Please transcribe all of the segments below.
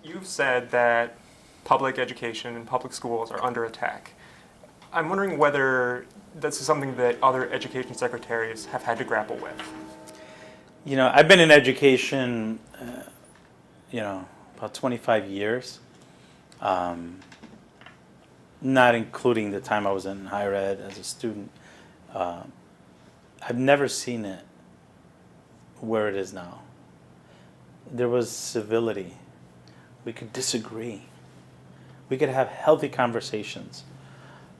You've said that public education and public schools are under attack. I'm wondering whether this is something that other education secretaries have had to grapple with. You know, I've been in education, about 25 years, not including the time I was in higher ed as a student. I've never seen it where it is now. There was civility. We could disagree. We could have healthy conversations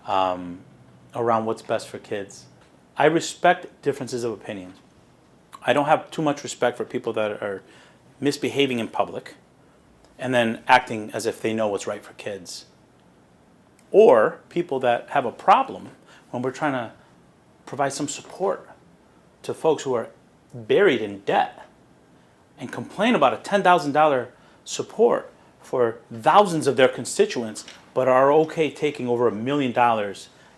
around what's best for kids. I respect differences of opinion. I don't have too much respect for people that are misbehaving in public and then acting as if they know what's right for kids. Or people that have a problem when we're trying to provide some support to folks who are buried in debt and complain about a $10,000 support for thousands of their constituents, but are okay taking over $1 million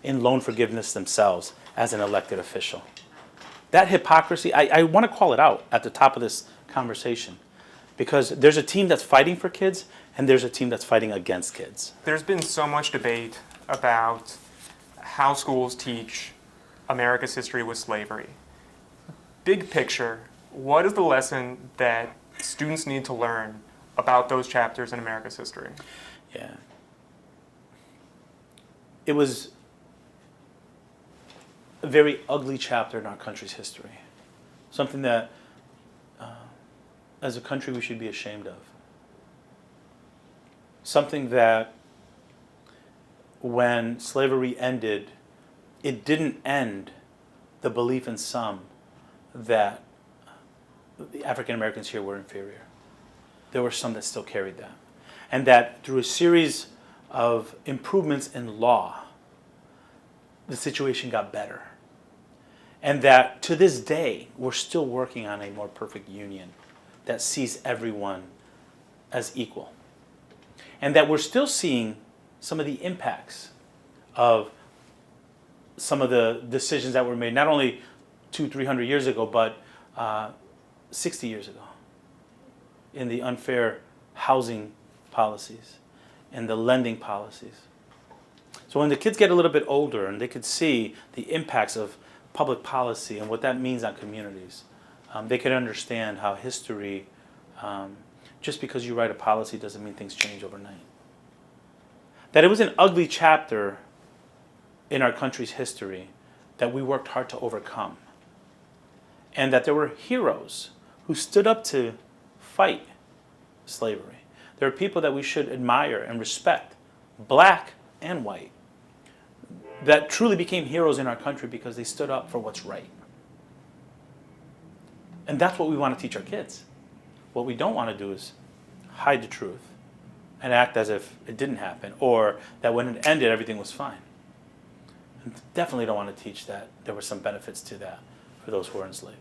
in loan forgiveness themselves as an elected official. That hypocrisy, I want to call it out at the top of this conversation, because there's a team that's fighting for kids and there's a team that's fighting against kids. There's been so much debate about how schools teach America's history with slavery. Big picture, what is the lesson that students need to learn about those chapters in America's history? Yeah. It was a very ugly chapter in our country's history. Something that, as a country, we should be ashamed of. Something that, when slavery ended, it didn't end the belief in some that the African Americans here were inferior. There were some that still carried that. And that through a series of improvements in law, the situation got better. And that to this day, we're still working on a more perfect union that sees everyone as equal. And that we're still seeing some of the impacts of some of the decisions that were made, not only 200-300 years ago, but 60 years ago, in the unfair housing policies and the lending policies. So when the kids get a little bit older and they could see the impacts of public policy and what that means on communities, they can understand how history, just because you write a policy doesn't mean things change overnight. That it was an ugly chapter in our country's history that we worked hard to overcome. And that there were heroes who stood up to fight slavery. There are people that we should admire and respect, black and white, that truly became heroes in our country because they stood up for what's right. And that's what we want to teach our kids. What we don't want to do is hide the truth and act as if it didn't happen, or that when it ended, everything was fine. And definitely don't want to teach that there were some benefits to that for those who were enslaved.